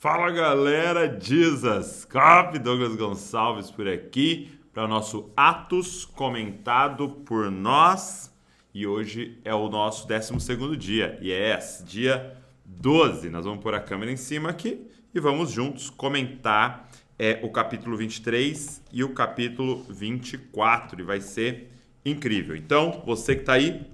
Fala galera, Jesus Cop, Douglas Gonçalves por aqui para o nosso Atos comentado por nós. E hoje é o nosso 12º dia, dia 12. Nós vamos pôr a câmera em cima aqui e vamos juntos comentar o capítulo 23 e o capítulo 24 e vai ser incrível. Então, você que está aí,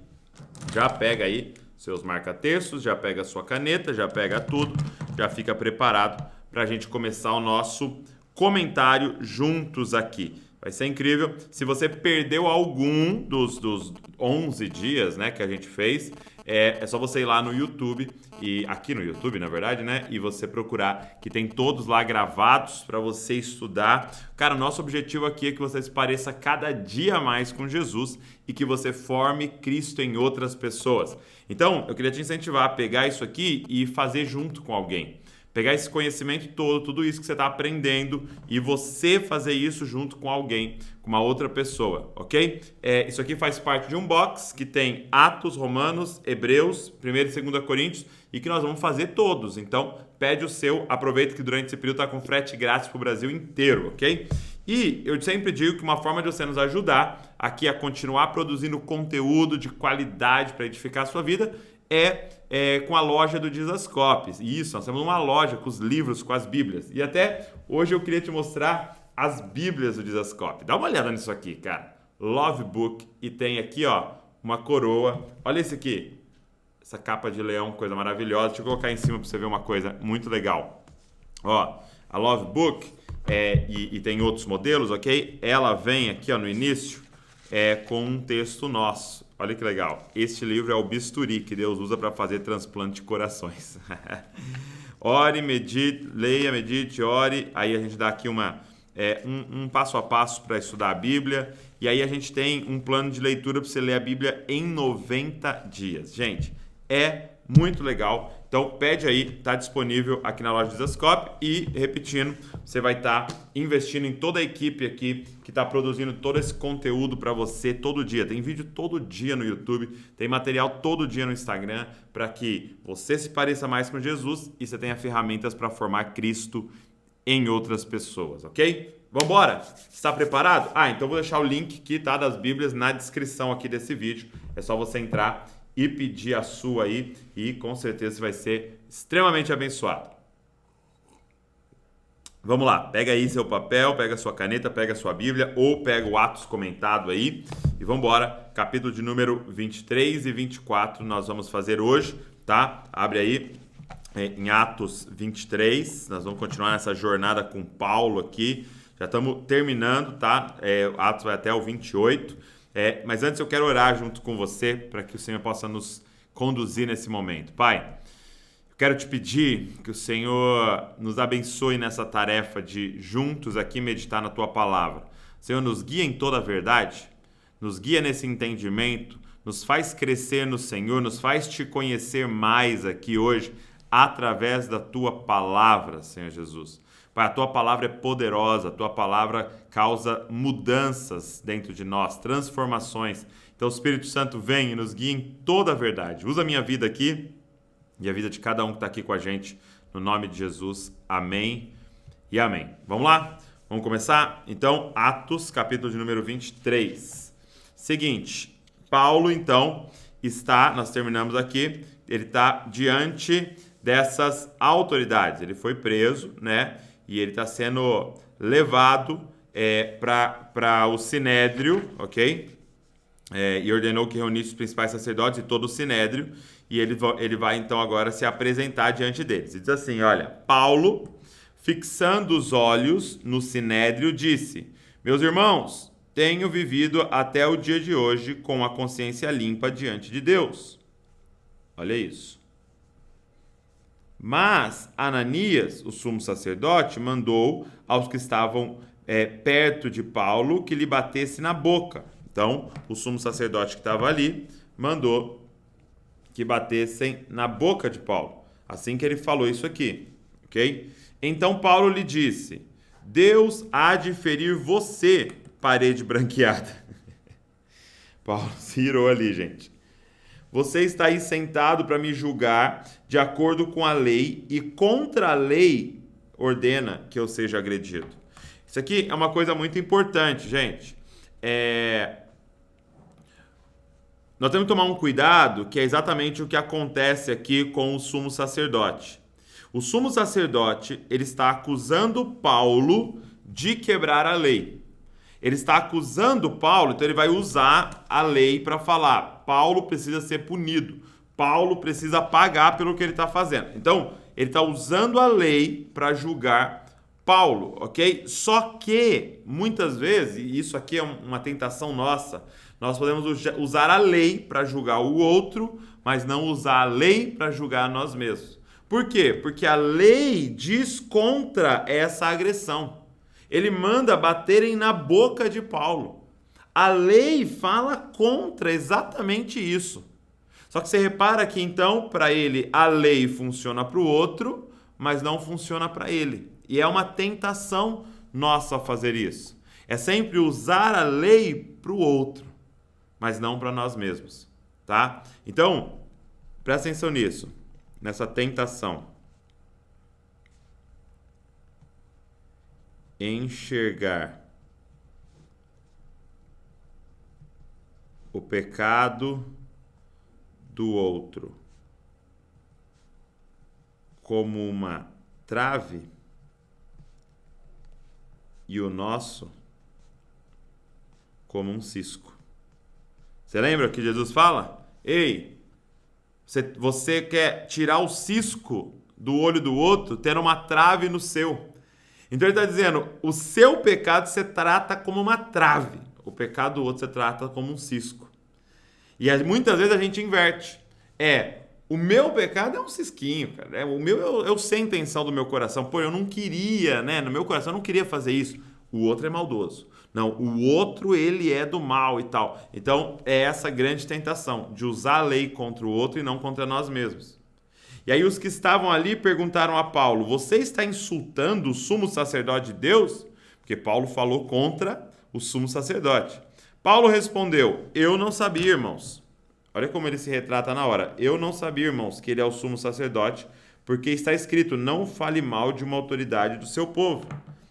já pega aí seus marca-textos, já pega a sua caneta, já pega tudo, já fica preparado para a gente começar o nosso comentário juntos aqui. Vai ser incrível. Se você perdeu algum dos 11 dias, né, que a gente fez, é só você ir lá no YouTube, e aqui no YouTube, na verdade, né, e você procurar, que tem todos lá gravados para você estudar. Cara, nosso objetivo aqui é que você se pareça cada dia mais com Jesus e que você forme Cristo em outras pessoas. Então, eu queria te incentivar a pegar isso aqui e fazer junto com alguém. Pegar esse conhecimento todo, tudo isso que você está aprendendo e você fazer isso junto com alguém, com uma outra pessoa, ok? Isso aqui faz parte de um box que tem Atos, Romanos, Hebreus, 1º e 2º Coríntios e que nós vamos fazer todos. Então, pede o seu, aproveita que durante esse período está com frete grátis para o Brasil inteiro, ok? E eu sempre digo que uma forma de você nos ajudar aqui a continuar produzindo conteúdo de qualidade para edificar a sua vida é com a loja do Dizascope. Isso, nós temos uma loja com os livros, com as Bíblias. E até hoje eu queria te mostrar as Bíblias do Dizascope. Dá uma olhada nisso aqui, cara. Love Book. E tem aqui, ó, uma coroa. Olha esse aqui. Essa capa de leão, coisa maravilhosa. Deixa eu colocar em cima para você ver uma coisa muito legal. Ó, a Love Book, e tem outros modelos, ok? Ela vem aqui, ó, no início, com um texto nosso. Olha que legal. Este livro é o bisturi que Deus usa para fazer transplante de corações. Ore, medite, leia, medite, ore. Aí a gente dá aqui um passo a passo para estudar a Bíblia. E aí a gente tem um plano de leitura para você ler a Bíblia em 90 dias. Gente, é muito legal. Então pede aí, está disponível aqui na loja Dizascope e, repetindo, você vai estar investindo em toda a equipe aqui que está produzindo todo esse conteúdo para você todo dia. Tem vídeo todo dia no YouTube, tem material todo dia no Instagram para que você se pareça mais com Jesus e você tenha ferramentas para formar Cristo em outras pessoas, ok? Vambora? Está preparado? Então vou deixar o link aqui, tá, das Bíblias na descrição aqui desse vídeo. É só você entrar e pedir a sua aí e com certeza você vai ser extremamente abençoado. Vamos lá, pega aí seu papel, pega sua caneta, pega sua Bíblia ou pega o Atos comentado aí e vamos embora. Capítulo de número 23 e 24 nós vamos fazer hoje, tá? Abre aí em Atos 23, nós vamos continuar nessa jornada com Paulo aqui. Já estamos terminando, tá? Atos vai até o 28. Mas antes eu quero orar junto com você para que o Senhor possa nos conduzir nesse momento. Pai, eu quero te pedir que o Senhor nos abençoe nessa tarefa de juntos aqui meditar na Tua Palavra. Senhor, nos guia em toda a verdade, nos guia nesse entendimento, nos faz crescer no Senhor, nos faz te conhecer mais aqui hoje através da Tua Palavra, Senhor Jesus. Pai, a Tua Palavra é poderosa, a Tua Palavra causa mudanças dentro de nós, transformações. Então o Espírito Santo vem e nos guia em toda a verdade. Usa a minha vida aqui e a vida de cada um que está aqui com a gente, no nome de Jesus. Amém e amém. Vamos lá? Vamos começar? Então, Atos, capítulo de número 23. Seguinte, Paulo, então, nós terminamos aqui, ele está diante dessas autoridades. Ele foi preso, né? E ele está sendo levado para o Sinédrio, ok? E ordenou que reunisse os principais sacerdotes e todo o Sinédrio. E ele vai então agora se apresentar diante deles. E diz assim, olha, Paulo, fixando os olhos no Sinédrio, disse: meus irmãos, tenho vivido até o dia de hoje com a consciência limpa diante de Deus. Olha isso. Mas Ananias, o sumo sacerdote, mandou aos que estavam perto de Paulo que lhe batesse na boca. Então, o sumo sacerdote que estava ali mandou que batessem na boca de Paulo. Assim que ele falou isso aqui, ok? Então Paulo lhe disse: Deus há de ferir você, parede branqueada. Paulo se irou ali, gente. Você está aí sentado para me julgar de acordo com a lei e contra a lei ordena que eu seja agredido. Isso aqui é uma coisa muito importante, gente. Nós temos que tomar um cuidado, que é exatamente o que acontece aqui com o sumo sacerdote. O sumo sacerdote, ele está acusando Paulo de quebrar a lei. Ele está acusando Paulo, então ele vai usar a lei para falar: Paulo precisa ser punido, Paulo precisa pagar pelo que ele está fazendo. Então, ele está usando a lei para julgar Paulo, ok? Só que, muitas vezes, e isso aqui é uma tentação nossa, nós podemos usar a lei para julgar o outro, mas não usar a lei para julgar nós mesmos. Por quê? Porque a lei diz contra essa agressão. Ele manda baterem na boca de Paulo. A lei fala contra exatamente isso. Só que você repara que então, para ele, a lei funciona para o outro, mas não funciona para ele. E é uma tentação nossa fazer isso. É sempre usar a lei para o outro, mas não para nós mesmos, tá? Então, presta atenção nisso, nessa tentação. Enxergar o pecado do outro como uma trave e o nosso como um cisco. Você lembra que Jesus fala? Ei, você quer tirar o cisco do olho do outro, tendo uma trave no seu. Então ele está dizendo, o seu pecado você trata como uma trave, o pecado do outro você trata como um cisco. E muitas vezes a gente inverte. O meu pecado é um cisquinho, cara. O meu, eu sei a intenção do meu coração. Pô, eu não queria, né? No meu coração eu não queria fazer isso. O outro é maldoso. Não, o outro ele é do mal e tal. Então é essa grande tentação de usar a lei contra o outro e não contra nós mesmos. E aí os que estavam ali perguntaram a Paulo: você está insultando o sumo sacerdote de Deus? Porque Paulo falou contra o sumo sacerdote. Paulo respondeu: eu não sabia, irmãos. Olha como ele se retrata na hora. Eu não sabia, irmãos, que ele é o sumo sacerdote, porque está escrito: não fale mal de uma autoridade do seu povo.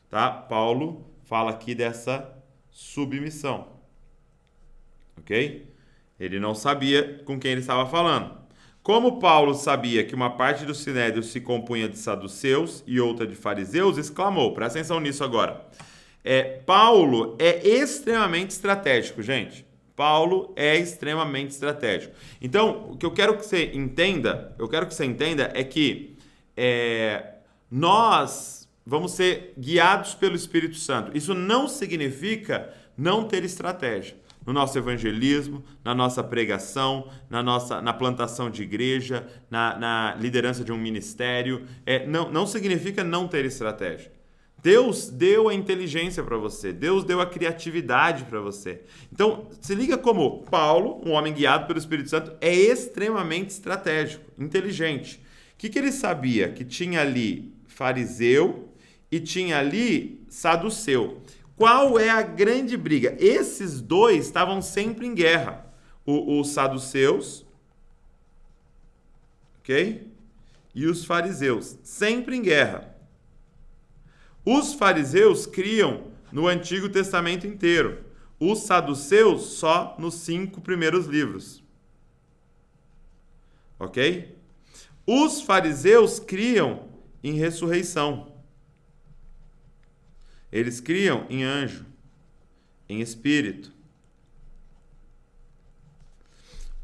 Tá? Paulo fala aqui dessa submissão. Ok? Ele não sabia com quem ele estava falando. Como Paulo sabia que uma parte do sinédrio se compunha de saduceus e outra de fariseus, exclamou. Presta atenção nisso agora. Paulo é extremamente estratégico, gente. Paulo é extremamente estratégico. Então, o que eu quero que você entenda, é que nós vamos ser guiados pelo Espírito Santo. Isso não significa não ter estratégia. No nosso evangelismo, na nossa pregação, na plantação de igreja, na liderança de um ministério. Não significa não ter estratégia. Deus deu a inteligência para você. Deus deu a criatividade para você. Então, se liga como Paulo, um homem guiado pelo Espírito Santo, é extremamente estratégico, inteligente. O que ele sabia? Que tinha ali fariseu e tinha ali saduceu. Qual é a grande briga? Esses dois estavam sempre em guerra. Os saduceus, ok? E os fariseus, sempre em guerra. Os fariseus criam no Antigo Testamento inteiro. Os saduceus só nos 5 primeiros livros. Ok? Os fariseus criam em ressurreição. Eles criam em anjo, em espírito.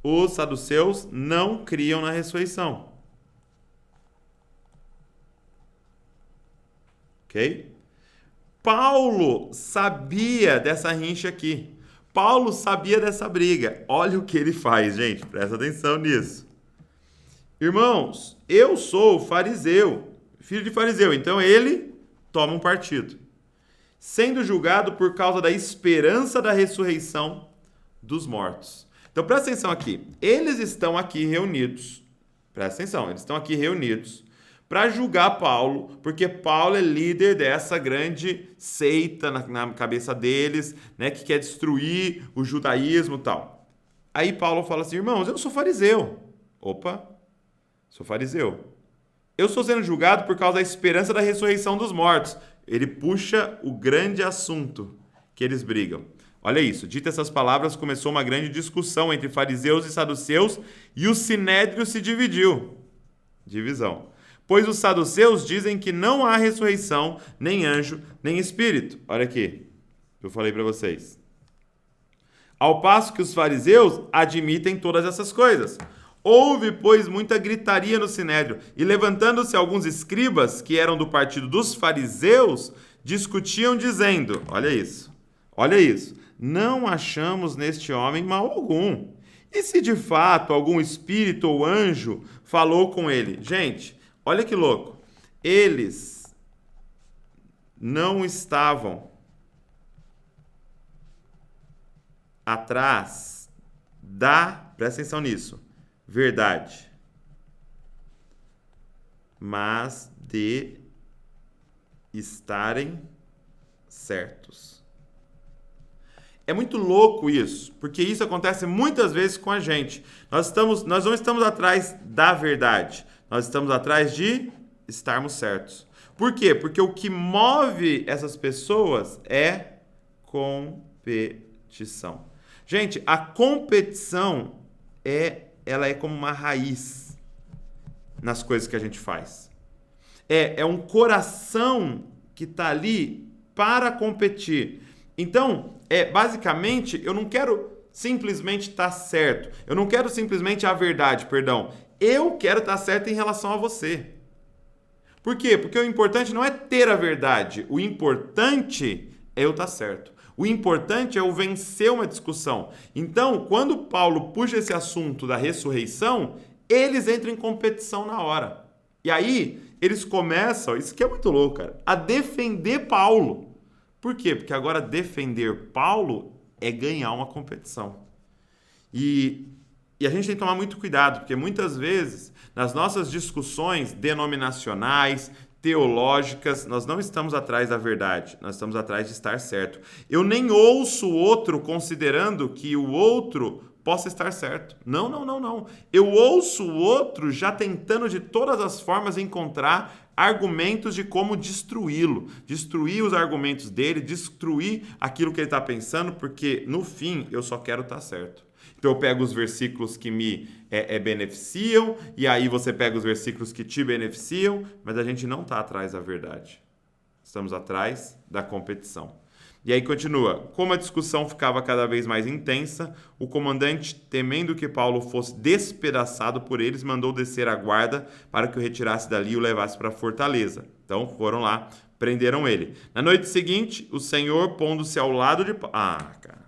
Os saduceus não criam na ressurreição. Ok? Paulo sabia dessa rincha aqui. Paulo sabia dessa briga. Olha o que ele faz, gente. Presta atenção nisso. Irmãos, eu sou fariseu, filho de fariseu. Então ele toma um partido. Sendo julgado por causa da esperança da ressurreição dos mortos. Então presta atenção aqui. Eles estão aqui reunidos. Presta atenção. Eles estão aqui reunidos para julgar Paulo, porque Paulo é líder dessa grande seita na cabeça deles, né, que quer destruir o judaísmo e tal. Aí Paulo fala assim: irmãos, eu sou fariseu. Opa, sou fariseu. Eu estou sendo julgado por causa da esperança da ressurreição dos mortos. Ele puxa o grande assunto que eles brigam. Olha isso. Dita essas palavras, começou uma grande discussão entre fariseus e saduceus e o sinédrio se dividiu. Divisão. Pois os saduceus dizem que não há ressurreição, nem anjo, nem espírito. Olha aqui. Eu falei para vocês. Ao passo que os fariseus admitem todas essas coisas. Houve, pois, muita gritaria no sinédrio, e levantando-se alguns escribas, que eram do partido dos fariseus, discutiam dizendo, olha isso, não achamos neste homem mal algum. E se de fato algum espírito ou anjo falou com ele? Gente, olha que louco, eles não estavam atrás presta atenção nisso, verdade, mas de estarem certos. É muito louco isso, porque isso acontece muitas vezes com a gente. Nós não estamos atrás da verdade, nós estamos atrás de estarmos certos. Por quê? Porque o que move essas pessoas é competição. Gente, a competição ela é como uma raiz nas coisas que a gente faz. É um coração que está ali para competir. Então, basicamente, eu não quero simplesmente estar certo. Eu não quero simplesmente a verdade, perdão. Eu quero estar certo em relação a você. Por quê? Porque o importante não é ter a verdade. O importante é eu estar certo. O importante é eu vencer uma discussão. Então, quando Paulo puxa esse assunto da ressurreição, eles entram em competição na hora. E aí, eles começam, isso que é muito louco, cara, a defender Paulo. Por quê? Porque agora defender Paulo é ganhar uma competição. E a gente tem que tomar muito cuidado, porque muitas vezes, nas nossas discussões denominacionais, teológicas, nós não estamos atrás da verdade, nós estamos atrás de estar certo. Eu nem ouço o outro considerando que o outro possa estar certo. Não. Eu ouço o outro já tentando de todas as formas encontrar argumentos de como destruí-lo, destruir os argumentos dele, destruir aquilo que ele está pensando, porque no fim eu só quero estar certo. Então eu pego os versículos que me beneficiam, e aí você pega os versículos que te beneficiam, mas a gente não está atrás da verdade. Estamos atrás da competição. E aí continua. Como a discussão ficava cada vez mais intensa, o comandante, temendo que Paulo fosse despedaçado por eles, mandou descer a guarda para que o retirasse dali e o levasse para a fortaleza. Então foram lá, prenderam ele. Na noite seguinte, o Senhor, pondo-se ao lado de Paulo... cara.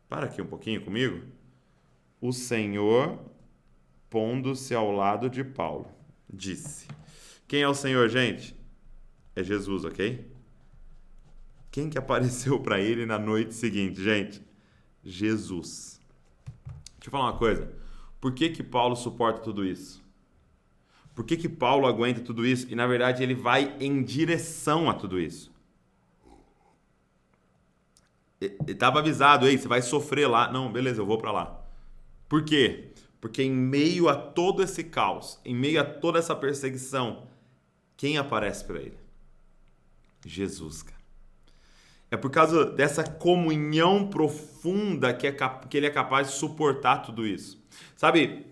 Para aqui um pouquinho comigo. O Senhor, pondo-se ao lado de Paulo, disse. Quem é o Senhor, gente? É Jesus, ok? Quem que apareceu para ele na noite seguinte, gente? Jesus. Deixa eu falar uma coisa. Por que Paulo suporta tudo isso? Por que Paulo aguenta tudo isso? E, na verdade, ele vai em direção a tudo isso. Ele estava avisado, ei, você vai sofrer lá. Não, beleza, eu vou para lá. Por quê? Porque em meio a todo esse caos, em meio a toda essa perseguição, quem aparece para ele? Jesus, cara. É por causa dessa comunhão profunda que ele é capaz de suportar tudo isso. Sabe,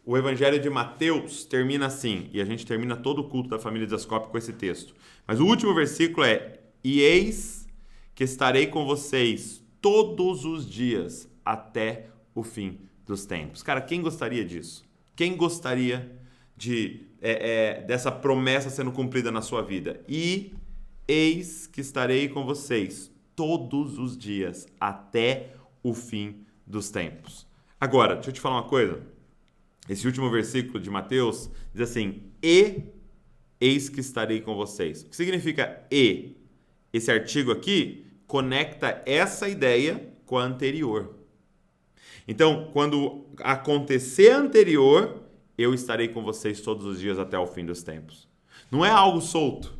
o Evangelho de Mateus termina assim, e a gente termina todo o culto da família de Zascope com esse texto. Mas o último versículo é: e eis que estarei com vocês todos os dias até o fim dos tempos. Cara, quem gostaria disso? Quem gostaria dessa promessa sendo cumprida na sua vida? E eis que estarei com vocês todos os dias até o fim dos tempos. Agora, deixa eu te falar uma coisa. Esse último versículo de Mateus diz assim: e eis que estarei com vocês. O que significa e? Esse artigo aqui conecta essa ideia com a anterior. Então, quando acontecer a anterior, eu estarei com vocês todos os dias até o fim dos tempos. Não é algo solto.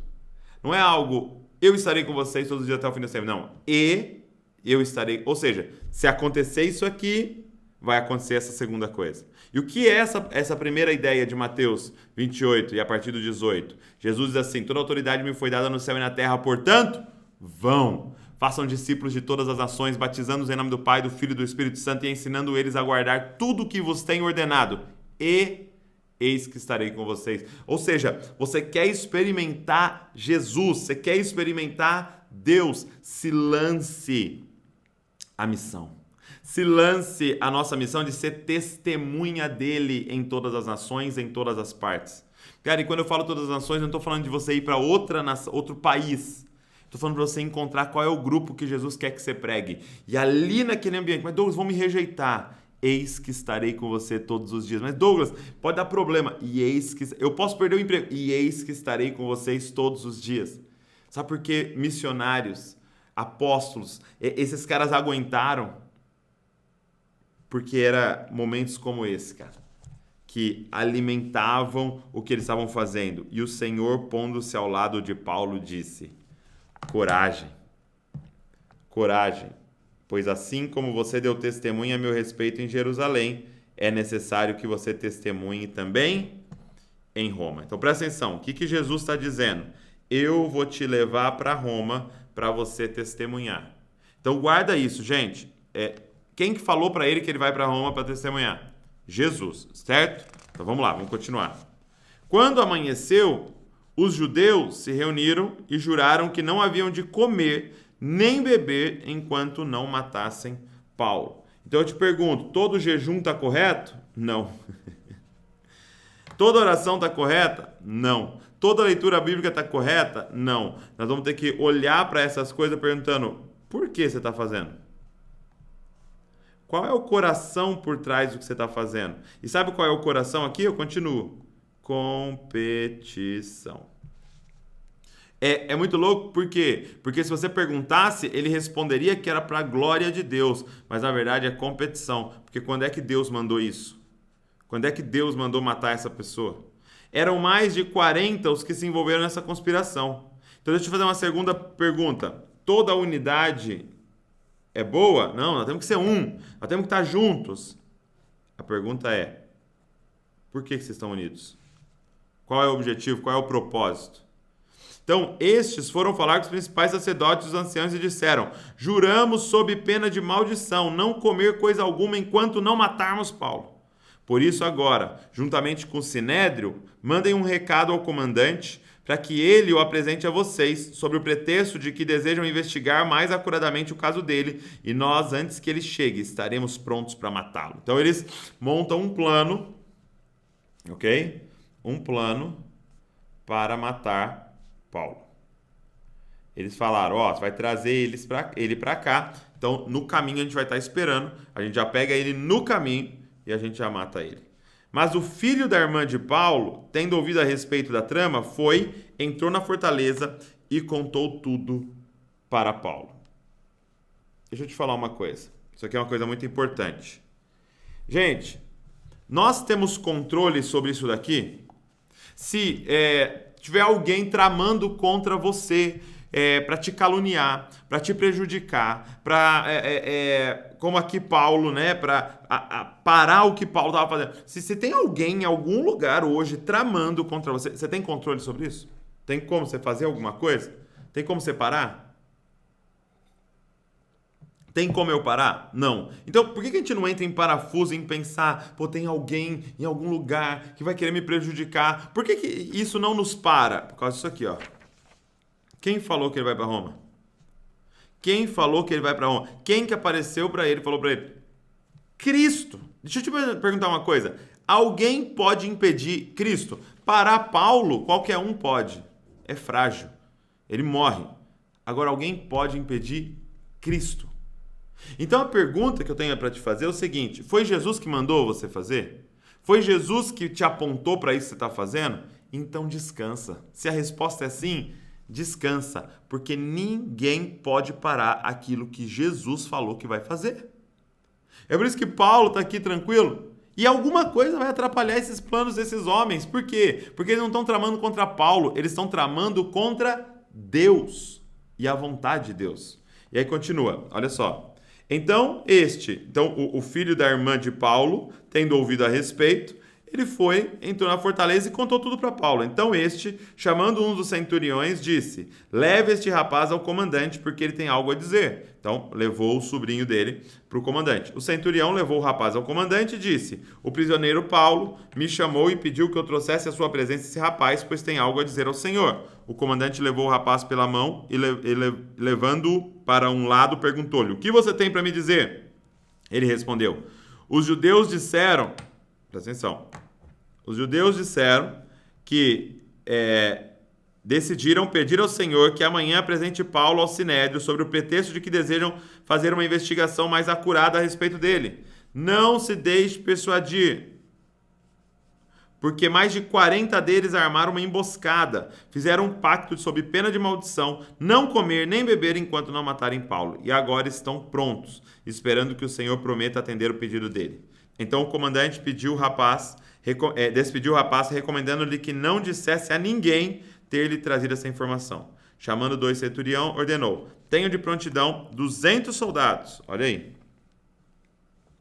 Não é algo, eu estarei com vocês todos os dias até o fim dos tempos. Não, e eu estarei... Ou seja, se acontecer isso aqui, vai acontecer essa segunda coisa. E o que é essa primeira ideia de Mateus 28 e a partir do 18? Jesus diz assim: toda autoridade me foi dada no céu e na terra, portanto, vão. Façam discípulos de todas as nações, batizando-os em nome do Pai, do Filho e do Espírito Santo e ensinando eles a guardar tudo o que vos tenho ordenado. E eis que estarei com vocês. Ou seja, você quer experimentar Jesus, você quer experimentar Deus, se lance a missão. Se lance a nossa missão de ser testemunha dele em todas as nações, em todas as partes. Cara, e quando eu falo todas as nações, eu não estou falando de você ir para outro país. Estou falando para você encontrar qual é o grupo que Jesus quer que você pregue. E ali naquele ambiente, mas Douglas, vão me rejeitar. Eis que estarei com você todos os dias. Mas Douglas, pode dar problema. E eis que eu posso perder o emprego. E eis que estarei com vocês todos os dias. Sabe por que missionários, apóstolos, esses caras aguentaram? Porque era momentos como esse, cara, que alimentavam o que eles estavam fazendo. E o Senhor, pondo-se ao lado de Paulo, disse: coragem, coragem, pois assim como você deu testemunho a meu respeito em Jerusalém, é necessário que você testemunhe também em Roma. Então presta atenção, o que Jesus está dizendo? Eu vou te levar para Roma para você testemunhar. Então guarda isso, gente. Quem que falou para ele que ele vai para Roma para testemunhar? Jesus, certo? Então vamos lá, vamos continuar. Quando amanheceu, os judeus se reuniram e juraram que não haviam de comer nem beber enquanto não matassem Paulo. Então eu te pergunto, todo jejum está correto? Não. Toda oração está correta? Não. Toda leitura bíblica está correta? Não. Nós vamos ter que olhar para essas coisas perguntando, por que você está fazendo? Qual é o coração por trás do que você está fazendo? E sabe qual é o coração aqui? Eu continuo. Competição. É muito louco, por quê? Porque se você perguntasse, ele responderia que era para a glória de Deus. Mas na verdade é competição. Porque quando é que Deus mandou isso? Quando é que Deus mandou matar essa pessoa? Eram mais de 40 os que se envolveram nessa conspiração. Então deixa eu fazer uma segunda pergunta. Toda unidade é boa? Não, nós temos que ser um. Nós temos que estar juntos. A pergunta é, por que vocês estão unidos? Qual é o objetivo? Qual é o propósito? Então, estes foram falar com os principais sacerdotes e os anciãos e disseram: juramos sob pena de maldição não comer coisa alguma enquanto não matarmos Paulo. Por isso agora, juntamente com o Sinédrio, mandem um recado ao comandante para que ele o apresente a vocês, sob o pretexto de que desejam investigar mais acuradamente o caso dele, e nós, antes que ele chegue, estaremos prontos para matá-lo. Então eles montam um plano, ok? Um plano para matar Paulo. Eles falaram, você vai trazer ele para cá, então no caminho a gente vai estar esperando, a gente já pega ele no caminho e a gente já mata ele. Mas o filho da irmã de Paulo, tendo ouvido a respeito da trama, entrou na fortaleza e contou tudo para Paulo. Deixa eu te falar uma coisa. Isso aqui é uma coisa muito importante. Gente, nós temos controle sobre isso daqui? Se tiver alguém tramando contra você, para te caluniar, para te prejudicar, como aqui Paulo, né, para parar o que Paulo estava fazendo. Se tem alguém em algum lugar hoje tramando contra você, você tem controle sobre isso? Tem como você fazer alguma coisa? Tem como você parar? Tem como eu parar? Não. Então, por que a gente não entra em parafuso em pensar, tem alguém em algum lugar que vai querer me prejudicar? Por que isso não nos para? Por causa disso aqui, ó. Quem falou que ele vai para Roma? Quem falou que ele vai para Roma? Quem que apareceu para ele e falou para ele? Cristo. Deixa eu te perguntar uma coisa. Alguém pode impedir Cristo? Parar Paulo, qualquer um pode. É frágil. Ele morre. Agora, alguém pode impedir Cristo? Então, a pergunta que eu tenho para te fazer é o seguinte. Foi Jesus que mandou você fazer? Foi Jesus que te apontou para isso que você está fazendo? Então, descansa. Se a resposta é sim, descansa, porque ninguém pode parar aquilo que Jesus falou que vai fazer. É por isso que Paulo está aqui tranquilo. E alguma coisa vai atrapalhar esses planos desses homens. Por quê? Porque eles não estão tramando contra Paulo, eles estão tramando contra Deus e a vontade de Deus. E aí continua, olha só. Então, o filho da irmã de Paulo, tendo ouvido a respeito, ele entrou na fortaleza e contou tudo para Paulo. Então chamando um dos centuriões, disse: leve este rapaz ao comandante, porque ele tem algo a dizer. Então, levou o sobrinho dele para o comandante. O centurião levou o rapaz ao comandante e disse: o prisioneiro Paulo me chamou e pediu que eu trouxesse à sua presença esse rapaz, pois tem algo a dizer ao Senhor. O comandante levou o rapaz pela mão e, levando-o para um lado, perguntou-lhe: o que você tem para me dizer? Ele respondeu: os judeus disseram... Presta atenção. Os judeus disseram que decidiram pedir ao Senhor que amanhã apresente Paulo ao Sinédrio sob o pretexto de que desejam fazer uma investigação mais acurada a respeito dele. Não se deixe persuadir, porque mais de 40 deles armaram uma emboscada, fizeram um pacto sob pena de maldição, não comer nem beber enquanto não matarem Paulo, e agora estão prontos, esperando que o Senhor prometa atender o pedido dele. Então o comandante despediu o rapaz, recomendando-lhe que não dissesse a ninguém ter-lhe trazido essa informação. Chamando dois centurião, ordenou: tenho de prontidão 200 soldados, olha aí,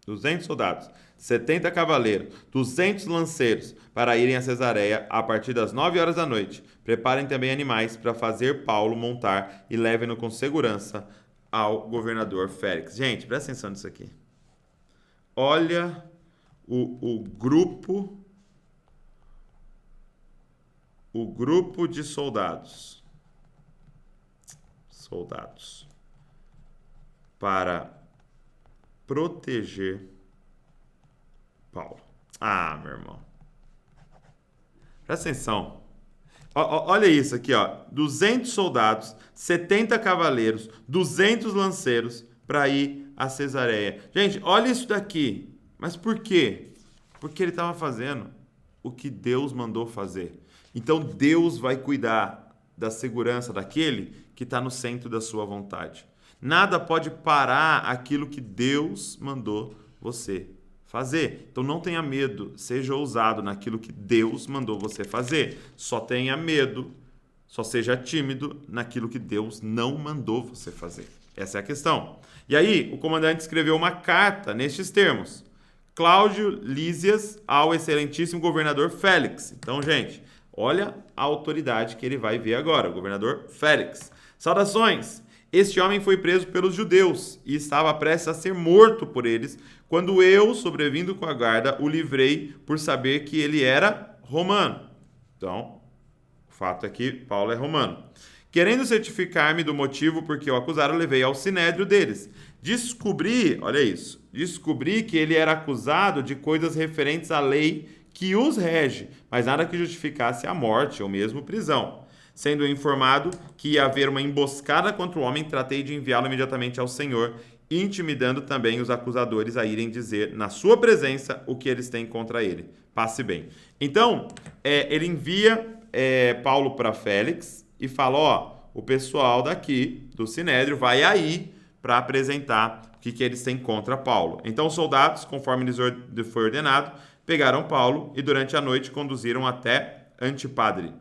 200 soldados, 70 cavaleiros, 200 lanceiros, para irem a Cesareia a partir das 9 horas da noite. Preparem também animais para fazer Paulo montar e levem-no com segurança ao governador Félix. Gente, presta atenção nisso aqui. Olha o grupo de soldados para proteger Paulo. Ah, meu irmão. Presta atenção. Olha isso aqui, ó. 200 soldados, 70 cavaleiros, 200 lanceiros para ir a Cesareia. Gente, olha isso daqui. Mas por quê? Porque ele estava fazendo o que Deus mandou fazer. Então Deus vai cuidar da segurança daquele que está no centro da sua vontade. Nada pode parar aquilo que Deus mandou você fazer. Então não tenha medo, seja ousado naquilo que Deus mandou você fazer. Só tenha medo, só seja tímido naquilo que Deus não mandou você fazer. Essa é a questão. E aí, o comandante escreveu uma carta nestes termos: Cláudio Lísias ao excelentíssimo governador Félix. Então, gente, olha a autoridade que ele vai ver agora, o governador Félix. Saudações! Este homem foi preso pelos judeus e estava prestes a ser morto por eles, quando eu, sobrevindo com a guarda, o livrei por saber que ele era romano. Então, o fato é que Paulo é romano. Querendo certificar-me do motivo por que o acusaram, levei ao sinédrio deles. Descobri que ele era acusado de coisas referentes à lei que os rege, mas nada que justificasse a morte ou mesmo prisão. Sendo informado que ia haver uma emboscada contra o homem, tratei de enviá-lo imediatamente ao Senhor, intimidando também os acusadores a irem dizer na sua presença o que eles têm contra ele. Passe bem. Então, ele envia Paulo para Félix e fala: ó, o pessoal daqui do Sinédrio vai aí para apresentar o que eles têm contra Paulo. Então os soldados, conforme lhes foi ordenado, pegaram Paulo e durante a noite conduziram até Antipátride.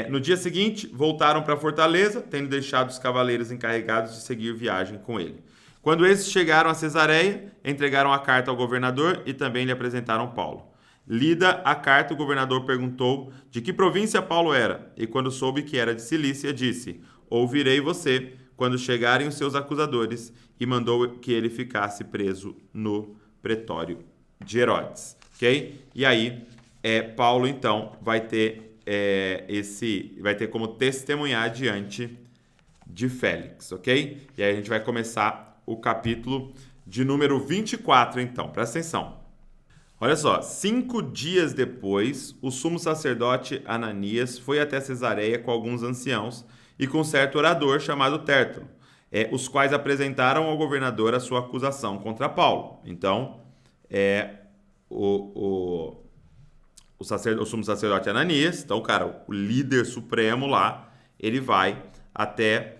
No dia seguinte, voltaram para a fortaleza, tendo deixado os cavaleiros encarregados de seguir viagem com ele. Quando esses chegaram a Cesareia, entregaram a carta ao governador e também lhe apresentaram Paulo. Lida a carta, o governador perguntou de que província Paulo era, e quando soube que era de Cilícia, disse: ouvirei você quando chegarem os seus acusadores, e mandou que ele ficasse preso no pretório de Herodes. Ok? E aí, Paulo, então, vai ter como testemunhar diante de Félix, ok? E aí a gente vai começar o capítulo de número 24, então. Presta atenção. Olha só, 5 dias depois, o sumo sacerdote Ananias foi até Cesareia com alguns anciãos e com certo orador chamado Tértulo, os quais apresentaram ao governador a sua acusação contra Paulo. Então, o sumo sacerdote Ananias, então, cara, o líder supremo lá, ele vai até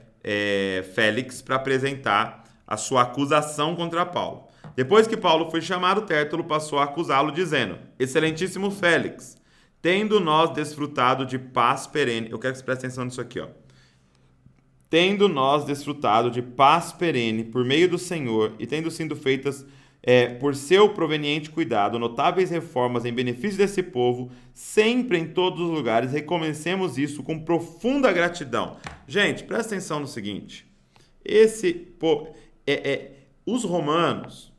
Félix para apresentar a sua acusação contra Paulo. Depois que Paulo foi chamado, Tértulo passou a acusá-lo, dizendo: excelentíssimo Félix, tendo nós desfrutado de paz perene... Eu quero que você preste atenção nisso aqui, ó. tendo nós desfrutado de paz perene por meio do Senhor e tendo sido feitas por seu proveniente cuidado, notáveis reformas em benefício desse povo, sempre em todos os lugares, reconhecemos isso com profunda gratidão. Gente, presta atenção no seguinte, os romanos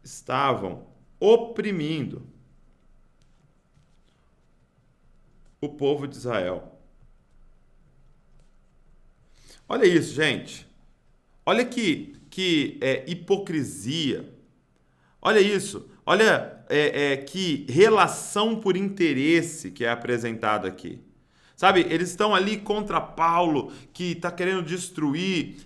estavam oprimindo o povo de Israel. Olha isso, gente. Olha que hipocrisia. Olha isso. Olha que relação por interesse que é apresentada aqui. Sabe, eles estão ali contra Paulo, que está querendo destruir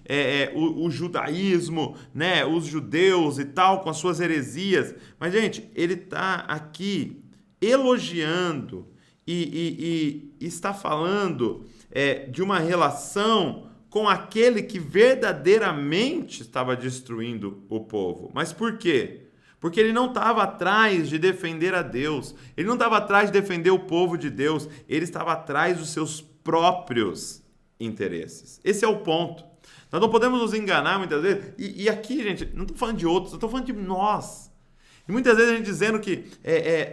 o judaísmo, né, os judeus e tal, com as suas heresias. Mas, gente, ele está aqui elogiando e está falando de uma relação com aquele que verdadeiramente estava destruindo o povo. Mas por quê? Porque ele não estava atrás de defender a Deus, ele não estava atrás de defender o povo de Deus, ele estava atrás dos seus próprios interesses. Esse é o ponto. Nós não podemos nos enganar muitas vezes, e aqui, gente, não estou falando de outros, eu estou falando de nós. E muitas vezes a gente dizendo que,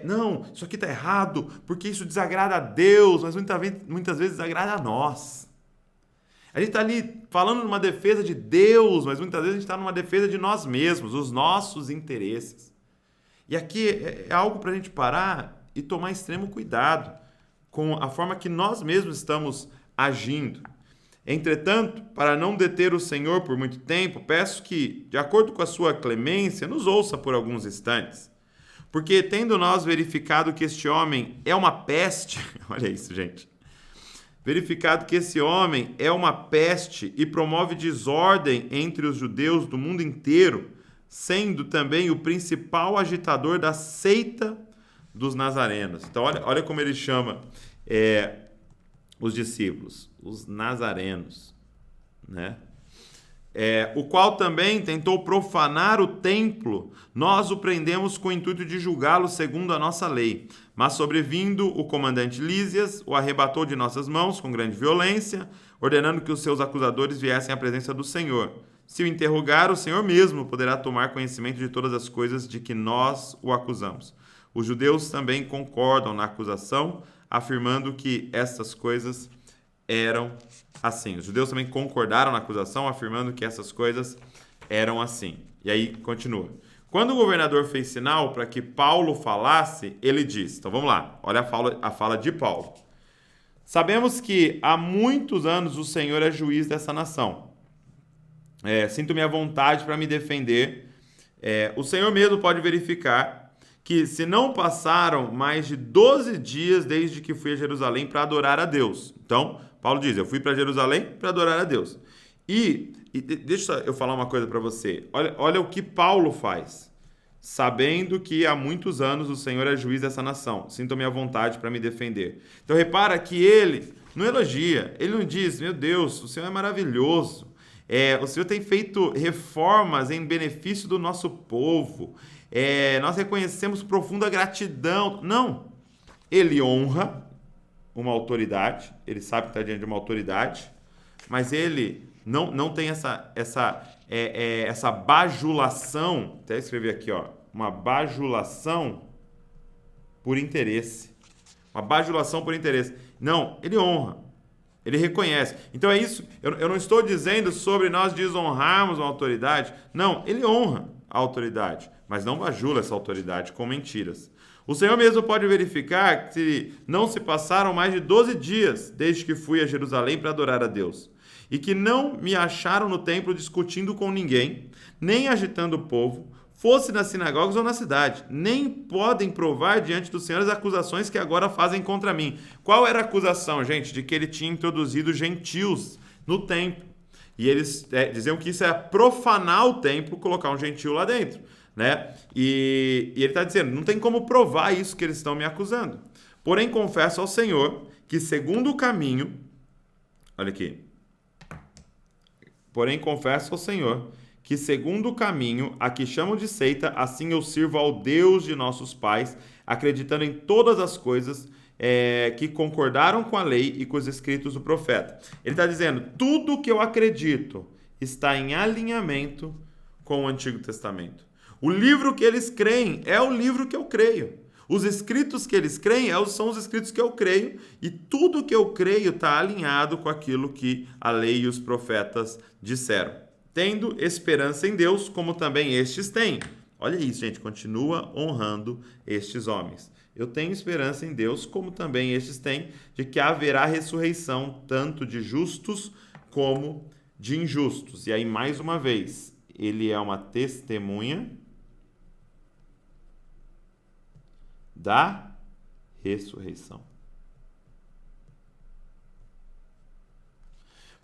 não, isso aqui está errado, porque isso desagrada a Deus, mas muitas vezes desagrada a nós. A gente está ali falando numa defesa de Deus, mas muitas vezes a gente está numa defesa de nós mesmos, os nossos interesses. E aqui é algo para a gente parar e tomar extremo cuidado com a forma que nós mesmos estamos agindo. Entretanto, para não deter o Senhor por muito tempo, peço que, de acordo com a sua clemência, nos ouça por alguns instantes. Porque, tendo nós verificado que este homem é uma peste, olha isso, gente, verificado que esse homem é uma peste e promove desordem entre os judeus do mundo inteiro, sendo também o principal agitador da seita dos nazarenos. Então, olha como ele chama os discípulos, os nazarenos, né? O qual também tentou profanar o templo, nós o prendemos com o intuito de julgá-lo segundo a nossa lei. Mas sobrevindo o comandante Lísias, o arrebatou de nossas mãos com grande violência, ordenando que os seus acusadores viessem à presença do Senhor. Se o interrogar, o Senhor mesmo poderá tomar conhecimento de todas as coisas de que nós o acusamos. Os judeus também concordam na acusação, afirmando que estas coisas eram assim. Os judeus também concordaram na acusação, afirmando que essas coisas eram assim. E aí, continua. Quando o governador fez sinal para que Paulo falasse, ele disse... Então, vamos lá. Olha a fala de Paulo. Sabemos que há muitos anos o Senhor é juiz dessa nação. Sinto-me à vontade para me defender. O Senhor mesmo pode verificar que se não passaram mais de 12 dias desde que fui a Jerusalém para adorar a Deus. Então, Paulo diz, eu fui para Jerusalém para adorar a Deus. E deixa eu falar uma coisa para você. Olha o que Paulo faz. Sabendo que há muitos anos o Senhor é juiz dessa nação. Sinto-me à vontade para me defender. Então, repara que ele não elogia. Ele não diz, meu Deus, o Senhor é maravilhoso. O Senhor tem feito reformas em benefício do nosso povo. Nós reconhecemos profunda gratidão. Não. Ele honra uma autoridade, ele sabe que está diante de uma autoridade, mas ele não tem essa bajulação, até escrevi aqui, uma bajulação por interesse. Uma bajulação por interesse. Não, ele honra, ele reconhece. Então é isso, eu não estou dizendo sobre nós desonrarmos uma autoridade, não, ele honra a autoridade, mas não bajula essa autoridade com mentiras. O Senhor mesmo pode verificar que não se passaram mais de 12 dias desde que fui a Jerusalém para adorar a Deus, e que não me acharam no templo discutindo com ninguém, nem agitando o povo, fosse nas sinagogas ou na cidade, nem podem provar diante do Senhor as acusações que agora fazem contra mim. Qual era a acusação, gente? De que ele tinha introduzido gentios no templo. E eles diziam que isso era profanar o templo, colocar um gentio lá dentro. Né? E ele está dizendo, não tem como provar isso que eles estão me acusando. Porém, confesso ao Senhor que segundo o caminho, olha aqui, porém confesso ao Senhor que segundo o caminho, a que chamam de seita, assim eu sirvo ao Deus de nossos pais, acreditando em todas as coisas que concordaram com a lei e com os escritos do profeta. Ele está dizendo, tudo que eu acredito está em alinhamento com o Antigo Testamento. O livro que eles creem é o livro que eu creio. Os escritos que eles creem são os escritos que eu creio, e tudo que eu creio está alinhado com aquilo que a lei e os profetas disseram. Tendo esperança em Deus, como também estes têm. Olha isso, gente, continua honrando estes homens. Eu tenho esperança em Deus, como também estes têm, de que haverá ressurreição tanto de justos como de injustos. E aí, mais uma vez, ele é uma testemunha da ressurreição.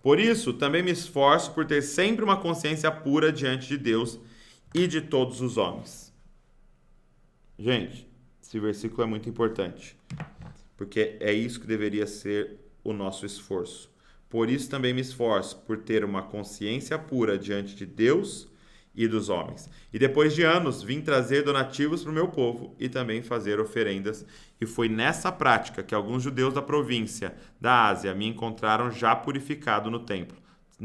Por isso, também me esforço por ter sempre uma consciência pura diante de Deus e de todos os homens. Gente, esse versículo é muito importante, porque é isso que deveria ser o nosso esforço. Por isso também me esforço por ter uma consciência pura diante de Deus e dos homens. E depois de anos, vim trazer donativos para o meu povo e também fazer oferendas. E foi nessa prática que alguns judeus da província da Ásia me encontraram já purificado no templo,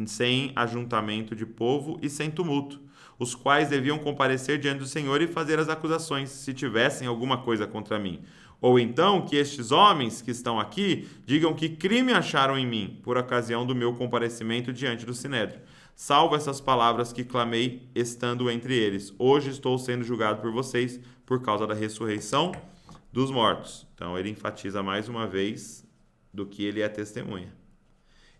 sem ajuntamento de povo e sem tumulto, os quais deviam comparecer diante do Senhor e fazer as acusações, se tivessem alguma coisa contra mim. Ou então que estes homens que estão aqui digam que crime acharam em mim, por ocasião do meu comparecimento diante do Sinédrio. Salvo essas palavras que clamei, estando entre eles. Hoje estou sendo julgado por vocês, por causa da ressurreição dos mortos. Então ele enfatiza mais uma vez do que ele é testemunha.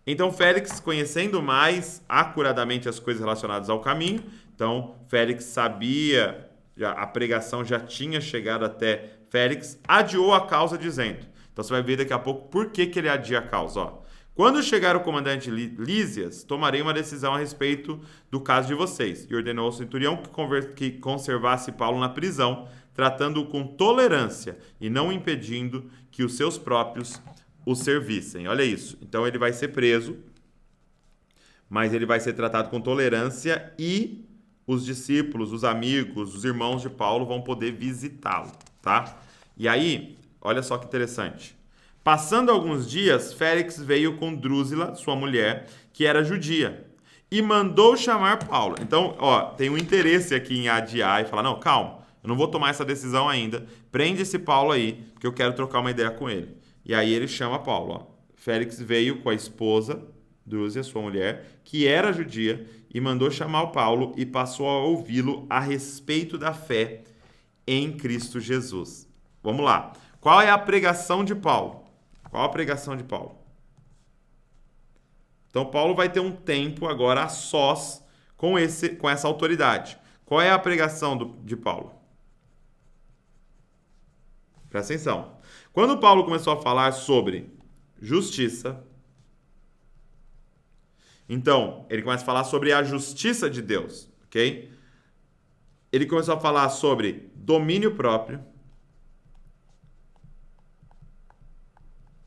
Então Félix, conhecendo mais acuradamente as coisas relacionadas ao caminho, então Félix sabia, a pregação já tinha chegado até Félix, adiou a causa dizendo. Então você vai ver daqui a pouco por que ele adia a causa. Ó. Quando chegar o comandante Lísias, tomarei uma decisão a respeito do caso de vocês. E ordenou ao centurião que conservasse Paulo na prisão, tratando-o com tolerância e não impedindo que os seus próprios o servissem. Olha isso. Então ele vai ser preso, mas ele vai ser tratado com tolerância e os discípulos, os amigos, os irmãos de Paulo vão poder visitá-lo, tá? E aí, olha só que interessante. Passando alguns dias, Félix veio com Drúzila, sua mulher, que era judia, e mandou chamar Paulo. Então, ó, tem um interesse aqui em adiar e falar, não, calma, eu não vou tomar essa decisão ainda, prende esse Paulo aí, porque eu quero trocar uma ideia com ele. E aí ele chama Paulo. Ó. Félix veio com a esposa, Drúzia, sua mulher, que era judia, e mandou chamar o Paulo e passou a ouvi-lo a respeito da fé em Cristo Jesus. Vamos lá. Qual é a pregação de Paulo? Qual a pregação de Paulo? Então, Paulo vai ter um tempo agora a sós com essa autoridade. Qual é a pregação de Paulo? Presta atenção. Quando Paulo começou a falar sobre justiça, então, ele começa a falar sobre a justiça de Deus, ok? Ele começou a falar sobre domínio próprio,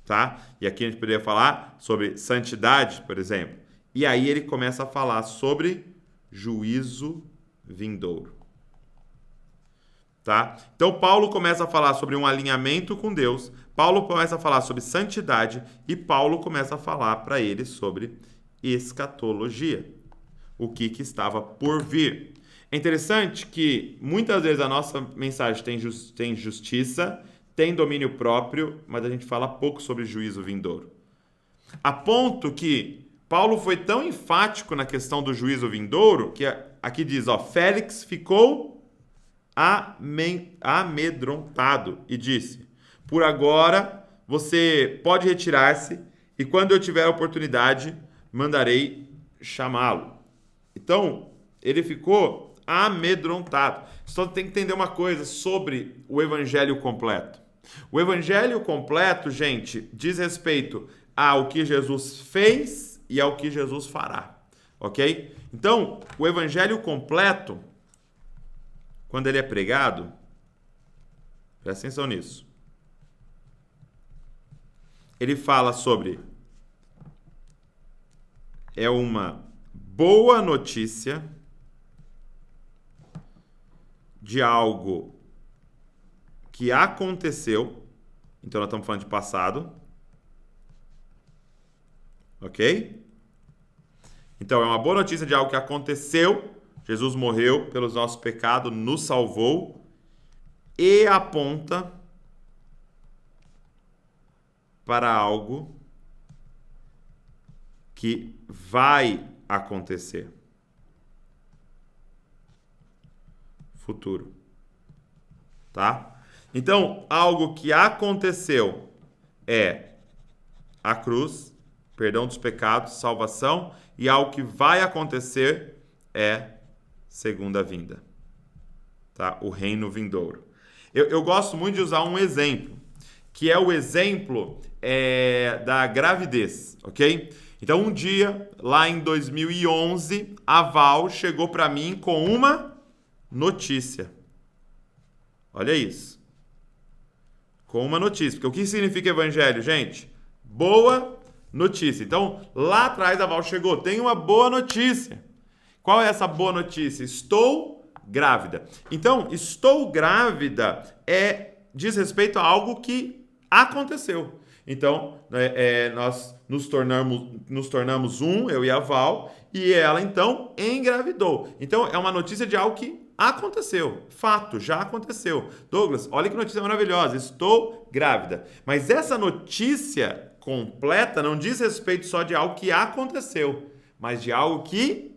tá? E aqui a gente poderia falar sobre santidade, por exemplo. E aí ele começa a falar sobre juízo vindouro. Tá? Então Paulo começa a falar sobre um alinhamento com Deus, Paulo começa a falar sobre santidade e Paulo começa a falar para ele sobre escatologia, o que estava por vir. É interessante que muitas vezes a nossa mensagem tem justiça, tem domínio próprio, mas a gente fala pouco sobre juízo vindouro. A ponto que Paulo foi tão enfático na questão do juízo vindouro, que aqui diz, ó, Félix ficou amedrontado e disse, por agora você pode retirar-se e quando eu tiver a oportunidade, mandarei chamá-lo. Então, ele ficou amedrontado. Só tem que entender uma coisa sobre o evangelho completo. O evangelho completo, gente, diz respeito ao que Jesus fez e ao que Jesus fará, ok? Então, o evangelho completo, quando ele é pregado, presta atenção nisso, ele fala sobre uma boa notícia de algo que aconteceu. Então, nós estamos falando de passado. Ok? Então, é uma boa notícia de algo que aconteceu. Jesus morreu pelos nossos pecados, nos salvou. E aponta para algo que vai acontecer. Futuro. Tá? Então, algo que aconteceu é a cruz, perdão dos pecados, salvação, e algo que vai acontecer é segunda vinda. Tá? O reino vindouro. Eu gosto muito de usar um exemplo, que é o exemplo da gravidez, ok? Então, um dia, lá em 2011, a Val chegou para mim com uma notícia. Olha isso. Com uma notícia. Porque o que significa evangelho, gente? Boa notícia. Então, lá atrás a Val chegou. Tem uma boa notícia. Qual é essa boa notícia? Estou grávida. Então, estou grávida diz respeito a algo que aconteceu. Então, nós nos tornamos eu e a Val, e ela, então, engravidou. Então, é uma notícia de algo que aconteceu. Fato, já aconteceu. Douglas, olha que notícia maravilhosa. Estou grávida. Mas essa notícia completa não diz respeito só de algo que aconteceu, mas de algo que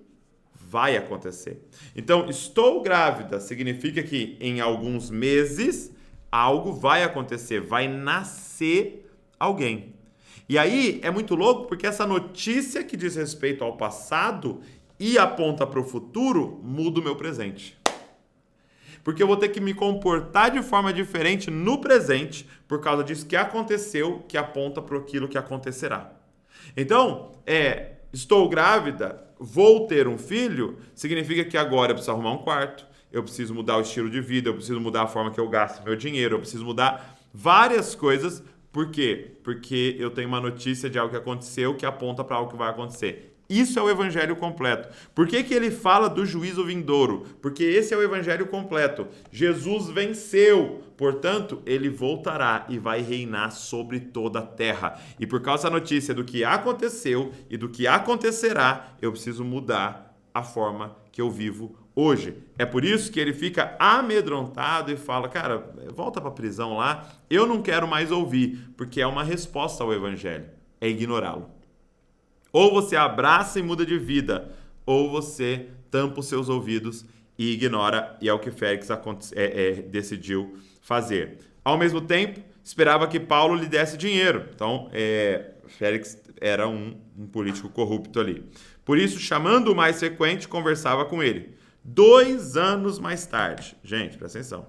vai acontecer. Então, estou grávida significa que em alguns meses algo vai acontecer, vai nascer alguém. E aí é muito louco porque essa notícia que diz respeito ao passado e aponta para o futuro muda o meu presente. Porque eu vou ter que me comportar de forma diferente no presente por causa disso que aconteceu, que aponta para aquilo que acontecerá. Então, estou grávida, vou ter um filho, significa que agora eu preciso arrumar um quarto, eu preciso mudar o estilo de vida, eu preciso mudar a forma que eu gasto meu dinheiro, eu preciso mudar várias coisas. Por quê? Porque eu tenho uma notícia de algo que aconteceu que aponta para algo que vai acontecer. Isso é o evangelho completo. Por que ele fala do juízo vindouro? Porque esse é o evangelho completo. Jesus venceu, portanto, ele voltará e vai reinar sobre toda a terra. E por causa da notícia do que aconteceu e do que acontecerá, eu preciso mudar a forma que eu vivo hoje. É por isso que ele fica amedrontado e fala, cara, volta para a prisão lá, eu não quero mais ouvir, porque é uma resposta ao evangelho, é ignorá-lo. Ou você abraça e muda de vida, ou você tampa os seus ouvidos e ignora, e é o que Félix decidiu fazer. Ao mesmo tempo, esperava que Paulo lhe desse dinheiro. Então, Félix era um político corrupto ali. Por isso, chamando o mais frequente, conversava com ele. 2 anos mais tarde, gente, presta atenção,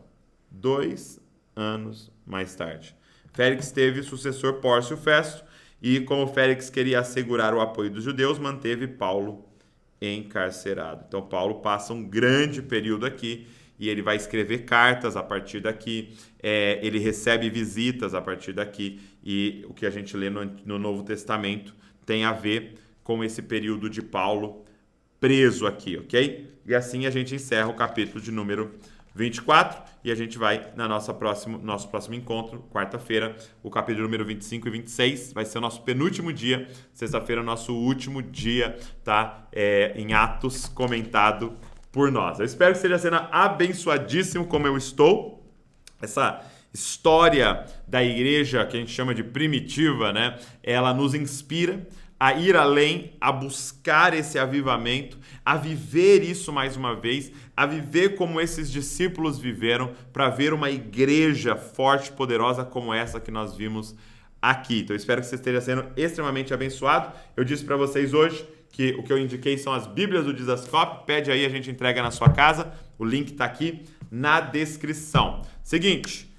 2 anos mais tarde, Félix teve sucessor Pórcio Festo, e como Félix queria assegurar o apoio dos judeus, manteve Paulo encarcerado. Então Paulo passa um grande período aqui e ele vai escrever cartas a partir daqui, ele recebe visitas a partir daqui, e o que a gente lê no Novo Testamento tem a ver com esse período de Paulo preso aqui, ok? E assim a gente encerra o capítulo de número 24 e a gente vai nosso próximo encontro, quarta-feira, o capítulo número 25 e 26, vai ser o nosso penúltimo dia, sexta-feira, nosso último dia, tá? Em Atos, comentado por nós. Eu espero que esteja sendo abençoadíssimo como eu estou. Essa história da igreja, que a gente chama de primitiva, né? Ela nos inspira a ir além, a buscar esse avivamento, a viver isso mais uma vez, a viver como esses discípulos viveram, para ver uma igreja forte e poderosa como essa que nós vimos aqui. Então, eu espero que você esteja sendo extremamente abençoado. Eu disse para vocês hoje que o que eu indiquei são as Bíblias do Dizascope. Pede aí, a gente entrega na sua casa. O link está aqui na descrição. Seguinte,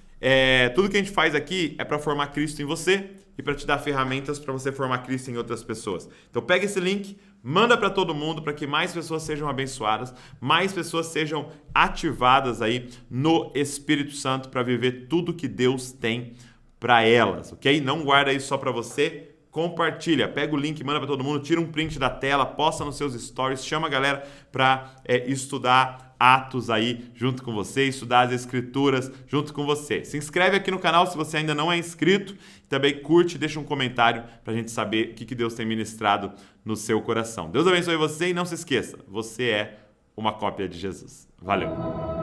tudo que a gente faz aqui é para formar Cristo em você e para te dar ferramentas para você formar Cristo em outras pessoas. Então pega esse link, manda para todo mundo para que mais pessoas sejam abençoadas, mais pessoas sejam ativadas aí no Espírito Santo para viver tudo que Deus tem para elas, ok? Não guarda isso só para você, compartilha, pega o link, manda para todo mundo, tira um print da tela, posta nos seus stories, chama a galera para estudar Atos aí junto com você, estudar as Escrituras junto com você. Se inscreve aqui no canal se você ainda não é inscrito. Também curte, deixa um comentário para a gente saber o que Deus tem ministrado no seu coração. Deus abençoe você e não se esqueça, você é uma cópia de Jesus. Valeu!